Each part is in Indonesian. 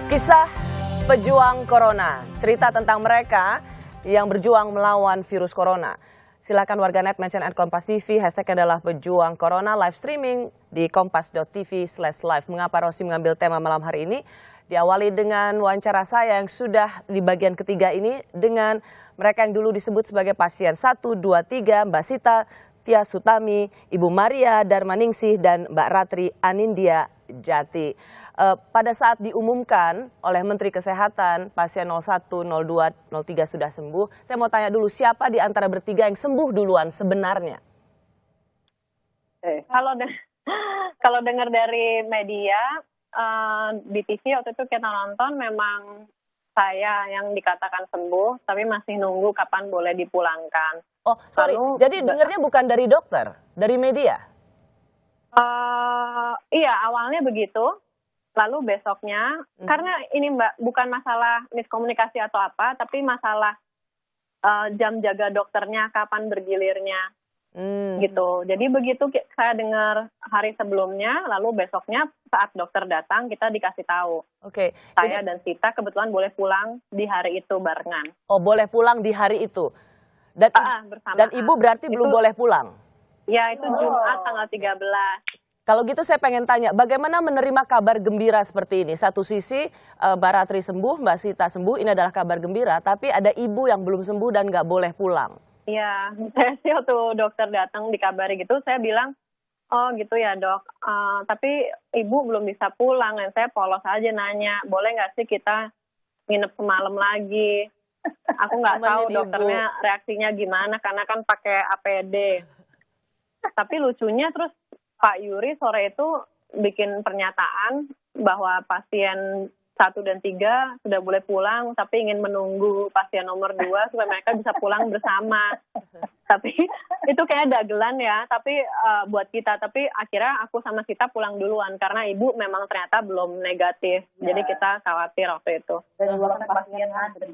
Kisah pejuang corona, cerita tentang mereka yang berjuang melawan virus corona. Silakan warganet mention @Kompas TV, hashtag adalah pejuang corona, live streaming di kompas.tv/live. Mengapa Rosi mengambil tema malam hari ini? Diawali dengan wawancara saya yang sudah di bagian ketiga ini dengan mereka yang dulu disebut sebagai pasien 1, 2, 3, Mbak Sita, Tia Sutami, Ibu Maria Darmaningsih, dan Mbak Ratri Anindya Jati. Pada saat diumumkan oleh Menteri Kesehatan pasien 01, 02, 03 sudah sembuh, saya mau tanya dulu siapa di antara bertiga yang sembuh duluan sebenarnya? Kalau dengar dari media di TV waktu itu kita nonton, memang saya yang dikatakan sembuh, tapi masih nunggu kapan boleh dipulangkan. Oh, sorry. Jadi dengarnya bukan dari dokter, dari media? Iya, awalnya begitu. Lalu besoknya, karena ini Mbak, bukan masalah miskomunikasi atau apa, tapi masalah jam jaga dokternya, kapan bergilirnya, gitu. Jadi begitu saya dengar hari sebelumnya, lalu besoknya saat dokter datang, kita dikasih tahu. Oke. Saya dan Sita kebetulan boleh pulang di hari itu barengan. Oh, boleh pulang di hari itu? Dan Ibu berarti belum boleh pulang? Ya, itu Jumat tanggal 13. Kalau gitu saya pengen tanya, bagaimana menerima kabar gembira seperti ini? Satu sisi Mbak Ratri sembuh, Mbak Sita sembuh, ini adalah kabar gembira, tapi ada ibu yang belum sembuh dan nggak boleh pulang. Iya, saya sih waktu dokter datang dikabari gitu, saya bilang, oh gitu ya dok, tapi ibu belum bisa pulang, dan saya polos aja nanya, boleh nggak sih kita nginep semalam lagi? Aku nggak tahu dokternya reaksinya gimana, karena kan pakai APD. Tapi lucunya terus Pak Yuri sore itu bikin pernyataan bahwa pasien 1 dan 3 sudah boleh pulang, tapi ingin menunggu pasien nomor 2 supaya mereka bisa pulang bersama. Tapi itu kayaknya dagelan ya, tapi buat kita. Tapi akhirnya aku sama kita pulang duluan, karena ibu memang ternyata belum negatif. Ya. Jadi kita khawatir waktu itu. Dan pasien ngantri,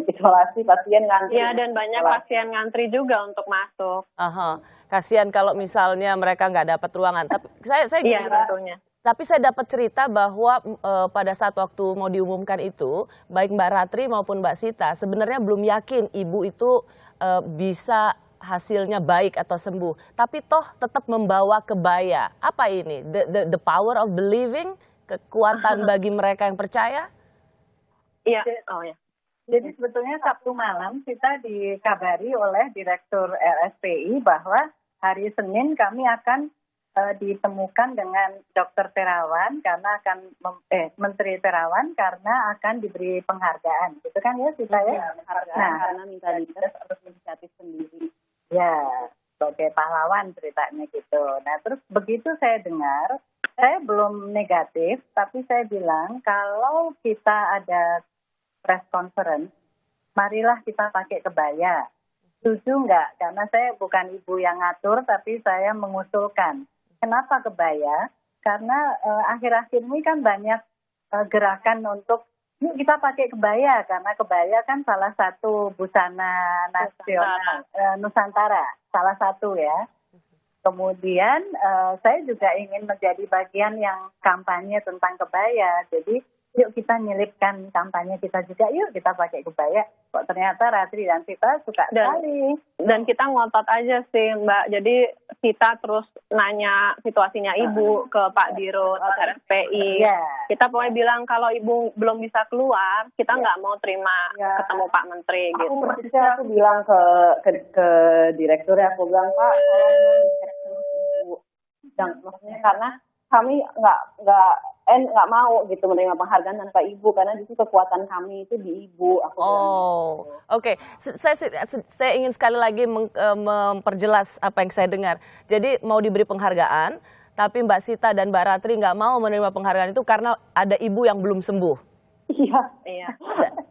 isolasi pasien ngantri. Iya, dan banyak pasien ngantri juga untuk masuk. Kasihan kalau misalnya mereka nggak dapat ruangan. Tapi saya iya, tentunya. Tapi saya dapat cerita bahwa pada saat waktu mau diumumkan itu, baik Mbak Ratri maupun Mbak Sita sebenarnya belum yakin ibu itu bisa hasilnya baik atau sembuh. Tapi toh tetap membawa kebaya. Apa ini? The power of believing? Kekuatan bagi mereka yang percaya? Iya. Oh ya. Jadi sebetulnya Sabtu malam kita dikabari oleh Direktur RSPI bahwa hari Senin kami akan ditemukan dengan Dr. Terawan karena akan Menteri Terawan karena akan diberi penghargaan, gitu kan ya Sita ya? Karena minta dites harus inisiatif sendiri. Ya, sebagai pahlawan ceritanya gitu. Nah terus begitu saya dengar, saya belum negatif, tapi saya bilang kalau kita ada press conference, marilah kita pakai kebaya. Setuju nggak? Karena saya bukan ibu yang ngatur, tapi saya mengusulkan. Kenapa kebaya? Karena akhir-akhir ini kan banyak gerakan untuk yuk kita pakai kebaya, karena kebaya kan salah satu busana nasional Nusantara, salah satu ya. Kemudian saya juga ingin menjadi bagian yang kampanye tentang kebaya. Jadi yuk kita nyelipkan kampanye kita juga, yuk kita pakai kebaya. Kok ternyata Ratri dan Sita suka sekali. Dan kita ngotot aja sih Mbak, jadi Sita terus nanya situasinya ibu ke Pak Dirut, RSPI. Kita pokoknya bilang kalau ibu belum bisa keluar, kita nggak mau terima ketemu Pak Menteri gitu. Aku bilang ke direkturnya, aku bilang Pak, tolong dicek ibu. Maksudnya karena kami nggak mau gitu menerima penghargaan tanpa ibu, karena itu kekuatan kami itu di ibu. Oke. Saya ingin sekali lagi memperjelas apa yang saya dengar. Jadi mau diberi penghargaan, tapi Mbak Sita dan Mbak Ratri nggak mau menerima penghargaan itu karena ada ibu yang belum sembuh. Iya.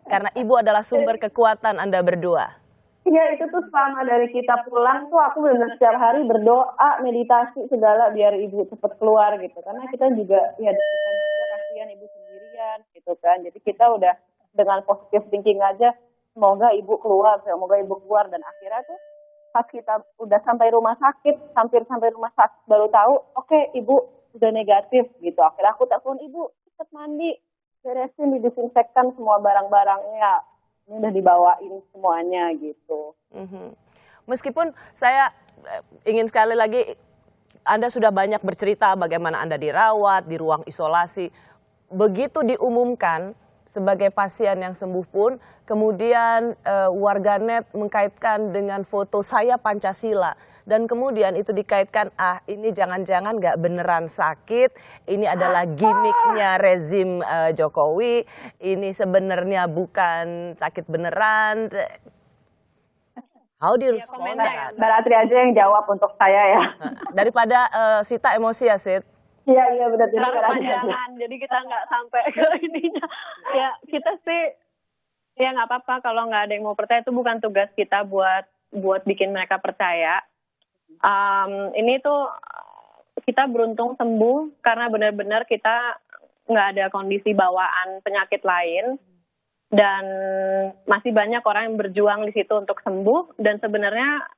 Karena ibu adalah sumber kekuatan Anda berdua. Iya, itu tuh selama dari kita pulang tuh aku benar setiap hari berdoa, meditasi segala biar ibu cepat keluar gitu. Karena kita juga ya kasihan ibu sendirian gitu kan. Jadi kita udah dengan positive thinking aja, semoga ibu keluar dan akhirnya tuh pas kita udah sampai rumah sakit, hampir sampai rumah sakit baru tahu, oke, ibu udah negatif gitu. Akhirnya aku telepon ibu, cepet mandi, beresin, didisinfektan semua barang-barangnya. Ini udah dibawain semuanya gitu. Meskipun saya ingin sekali lagi, Anda sudah banyak bercerita bagaimana Anda dirawat di ruang isolasi. Begitu diumumkan sebagai pasien yang sembuh pun, kemudian warganet mengkaitkan dengan foto saya Pancasila. Dan kemudian itu dikaitkan, ini jangan-jangan nggak beneran sakit, ini adalah gimmicknya rezim Jokowi, ini sebenarnya bukan sakit beneran. How do you respond to that? Mbak Ratri aja yang jawab untuk saya ya. Daripada Sita emosi ya, Sit. Iya benar. Jadi kita nggak sampai ke ininya. Ya kita sih ya nggak apa-apa kalau nggak ada yang mau percaya, itu bukan tugas kita buat bikin mereka percaya. Ini tuh kita beruntung sembuh karena benar-benar kita nggak ada kondisi bawaan penyakit lain, dan masih banyak orang yang berjuang di situ untuk sembuh, dan sebenarnya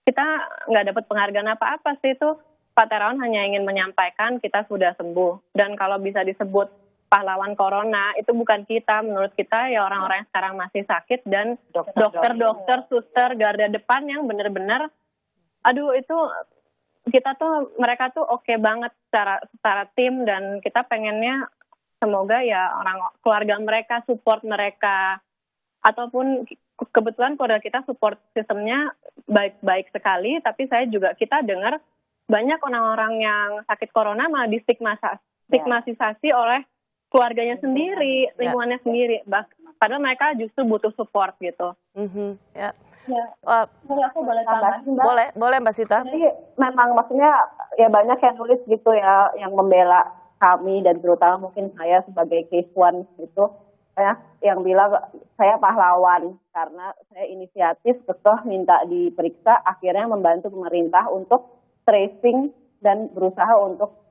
kita nggak dapat penghargaan apa-apa sih. Itu Pak Terawan hanya ingin menyampaikan kita sudah sembuh, dan kalau bisa disebut pahlawan corona itu bukan kita, menurut kita ya orang-orang yang sekarang masih sakit dan dokter, suster, garda depan yang benar-benar itu kita tuh mereka tuh oke banget secara tim, dan kita pengennya semoga ya orang keluarga mereka support mereka, ataupun kebetulan keluarga kita support sistemnya baik-baik sekali, tapi kita dengar banyak orang-orang yang sakit corona malah distigmatisasi oleh keluarganya sendiri, lingkungannya sendiri. Padahal mereka justru butuh support gitu. Aku boleh tambahin, Mbak? Boleh Mbak Sita. Jadi memang maksudnya ya banyak yang nulis gitu ya, yang membela kami, dan terutama mungkin saya sebagai case one gitu, ya, yang bilang saya pahlawan karena saya inisiatif minta diperiksa, akhirnya membantu pemerintah untuk tracing dan berusaha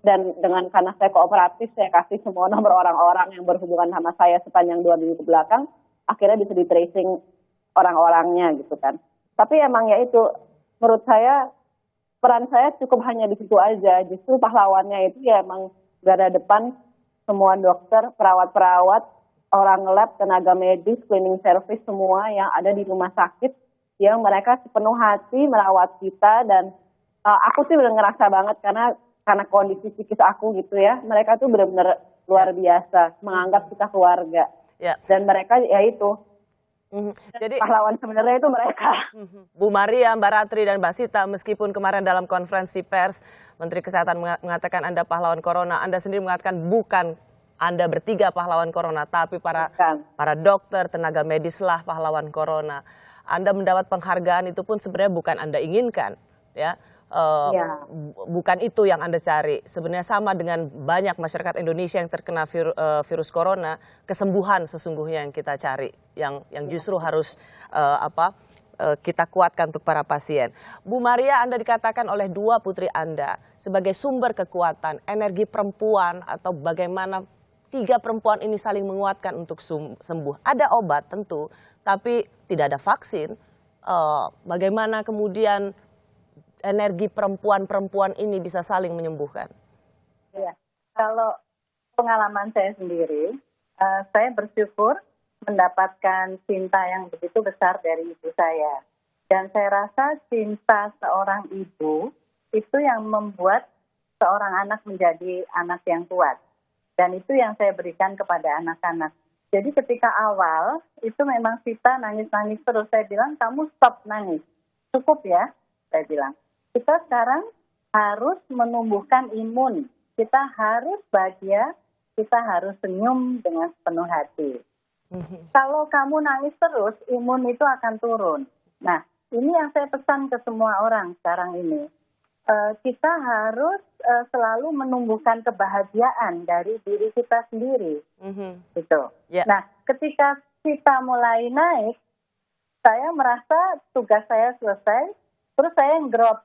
dan dengan karena saya kooperatif, saya kasih semua nomor orang-orang yang berhubungan sama saya sepanjang 2 minggu ke belakang, akhirnya bisa di tracing orang-orangnya gitu kan. Tapi emang ya itu, menurut saya peran saya cukup hanya di situ aja. Justru pahlawannya itu ya emang garda depan, semua dokter, perawat-perawat, orang lab, tenaga medis, cleaning service, semua yang ada di rumah sakit, yang mereka sepenuh hati merawat kita. Dan aku sih udah ngerasa banget karena kondisi psikis aku gitu ya, mereka tuh benar-benar luar biasa, menganggap kita keluarga. Dan mereka ya itu, jadi pahlawan sebenarnya itu mereka. Bu Maria, Mbak Ratri, dan Mbak Sita, meskipun kemarin dalam konferensi pers Menteri Kesehatan mengatakan Anda pahlawan corona, Anda sendiri mengatakan bukan Anda bertiga pahlawan corona, tapi para dokter, tenaga medis lah pahlawan corona. Anda mendapat penghargaan itu pun sebenarnya bukan Anda inginkan, ya. Bukan itu yang Anda cari. Sebenarnya sama dengan banyak masyarakat Indonesia yang terkena virus corona, kesembuhan sesungguhnya yang kita cari, yang justru harus kita kuatkan untuk para pasien. Bu Maria, Anda dikatakan oleh 2 putri Anda sebagai sumber kekuatan, energi perempuan, atau bagaimana 3 perempuan ini saling menguatkan untuk sembuh. Ada obat tentu, tapi tidak ada vaksin. Bagaimana kemudian energi perempuan-perempuan ini bisa saling menyembuhkan? Ya, kalau pengalaman saya sendiri, saya bersyukur mendapatkan cinta yang begitu besar dari ibu saya. Dan saya rasa cinta seorang ibu itu yang membuat seorang anak menjadi anak yang kuat. Dan itu yang saya berikan kepada anak-anak. Jadi ketika awal, itu memang Sita nangis-nangis terus. Saya bilang, kamu stop nangis. Cukup ya, saya bilang. Kita sekarang harus menumbuhkan imun. Kita harus bahagia, kita harus senyum dengan penuh hati. Kalau kamu nangis terus, imun itu akan turun. Nah, ini yang saya pesan ke semua orang sekarang ini. Kita harus selalu menumbuhkan kebahagiaan dari diri kita sendiri. Gitu. Nah, ketika kita mulai naik, saya merasa tugas saya selesai, terus saya yang drop.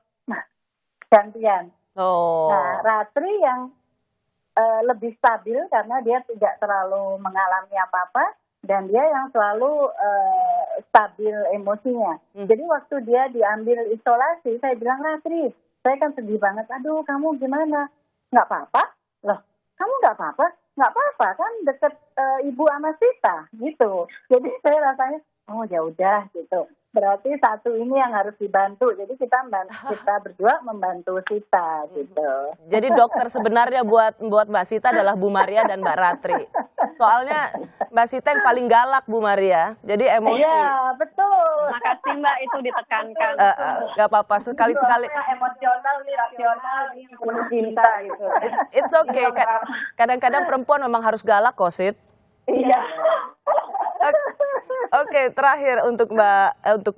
Gantian. Nah, Ratri yang lebih stabil karena dia tidak terlalu mengalami apa-apa, dan dia yang selalu stabil emosinya. Jadi waktu dia diambil isolasi, saya bilang, Ratri, saya kan sedih banget. Aduh, kamu gimana? Nggak apa-apa? Loh, kamu nggak apa-apa? nggak apa-apa kan deket Ibu sama Sita gitu. Jadi saya rasanya oh ya udah gitu. Berarti satu ini yang harus dibantu. Jadi kita berdua membantu Sita gitu. Jadi dokter sebenarnya buat Mbak Sita adalah Bu Maria dan Mbak Ratri. Soalnya Mbak Sita yang paling galak Bu Maria. Jadi emosi. Iya betul. Makasih Mbak, itu ditekankan. Gak apa-apa sekali-sekali. Emosional nih, rasional nih, penuh cinta gitu. It's okay. Kadang-kadang perempuan memang harus galak kok, Sid. Iya. Oke, terakhir untuk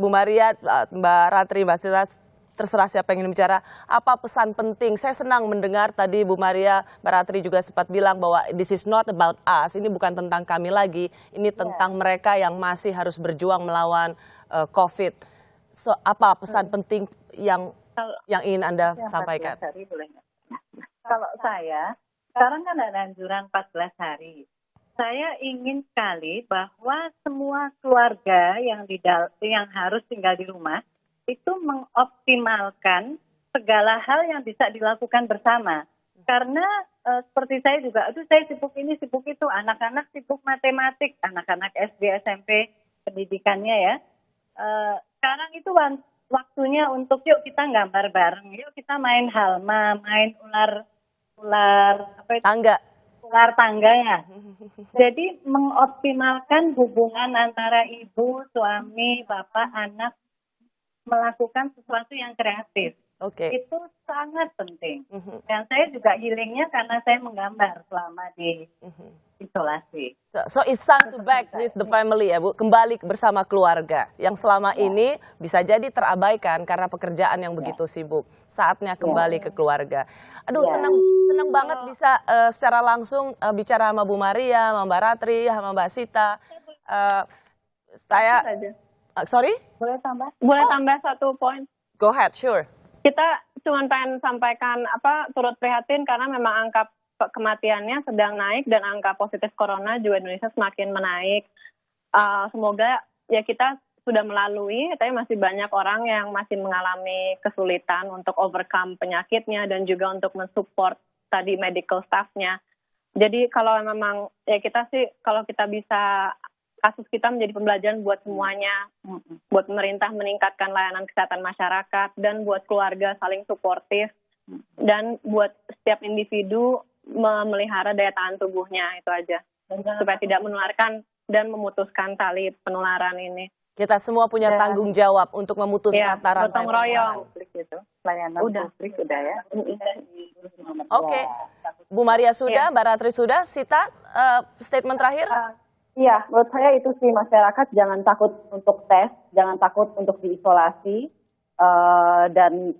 Bu Maria, Mbak Ratri, Mbak Sita, terserah siapa yang ingin bicara. Apa pesan penting? Saya senang mendengar tadi Bu Maria, Mbak Ratri juga sempat bilang bahwa this is not about us. Ini bukan tentang kami lagi. Ini tentang mereka yang masih harus berjuang melawan COVID. So, apa pesan penting yang ingin Anda sampaikan? Kalau saya, sekarang kan ada anjuran 14 hari. Saya ingin sekali bahwa semua keluarga yang harus tinggal di rumah itu mengoptimalkan segala hal yang bisa dilakukan bersama. Karena seperti saya juga, saya sibuk ini, sibuk itu, anak-anak sibuk matematik, anak-anak SD, SMP, pendidikannya ya. Sekarang itu waktunya untuk yuk kita gambar bareng, yuk kita main halma, main ular apa itu? Ular tangga ya. Jadi mengoptimalkan hubungan antara ibu, suami, bapak, anak melakukan sesuatu yang kreatif. Itu sangat penting. Dan saya juga healingnya karena saya menggambar selama di isolasi. So it's time to back with the family ya Bu, kembali bersama keluarga yang selama ini bisa jadi terabaikan karena pekerjaan yang begitu sibuk. Saatnya kembali ke keluarga. Aduh senang banget bisa secara langsung bicara sama Bu Maria, sama Mbak Ratri, sama Mbak Sita. Sorry? Boleh tambah satu poin? Go ahead, sure. Kita cuma pengen sampaikan turut prihatin karena memang angka kematiannya sedang naik dan angka positif corona juga Indonesia semakin menaik. Semoga ya kita sudah melalui, tapi masih banyak orang yang masih mengalami kesulitan untuk overcome penyakitnya dan juga untuk mensupport tadi medical staff-nya. Jadi kalau memang ya kita sih kalau kita bisa kasus kita menjadi pembelajaran buat semuanya, buat pemerintah meningkatkan layanan kesehatan masyarakat dan buat keluarga saling suportif dan buat setiap individu memelihara daya tahan tubuhnya itu aja supaya tidak menularkan dan memutuskan tali penularan ini. Kita semua punya tanggung jawab untuk memutus mata rantai gotong royong. Layanan publik sudah ya. Oke. Bu Maria sudah, Mbak Ratri sudah, Sita statement terakhir? Iya, menurut saya itu sih masyarakat jangan takut untuk tes, jangan takut untuk diisolasi, dan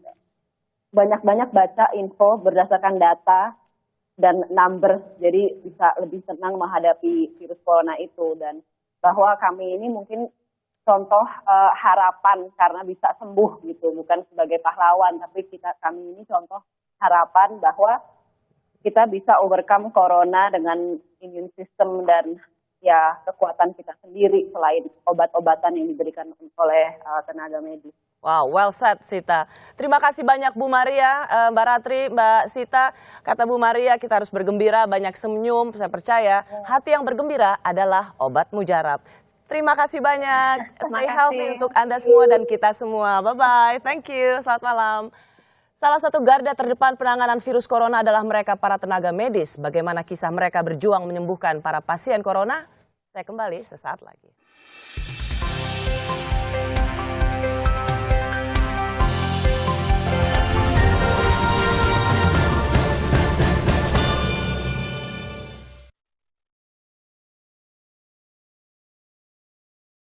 banyak-banyak baca info berdasarkan data dan numbers, jadi bisa lebih tenang menghadapi virus corona itu. Dan bahwa kami ini mungkin contoh harapan karena bisa sembuh gitu, bukan sebagai pahlawan, tapi kami ini contoh harapan bahwa kita bisa overcome corona dengan immune system dan ya kekuatan kita sendiri selain obat-obatan yang diberikan oleh tenaga medis. Wow, well said Sita. Terima kasih banyak Bu Maria, Mbak Ratri, Mbak Sita. Kata Bu Maria kita harus bergembira, banyak senyum, saya percaya hati yang bergembira adalah obat mujarab. Terima kasih banyak, stay healthy untuk Anda semua dan kita semua. Bye-bye, thank you, selamat malam. Salah satu garda terdepan penanganan virus corona adalah mereka para tenaga medis. Bagaimana kisah mereka berjuang menyembuhkan para pasien corona? Saya kembali sesaat lagi.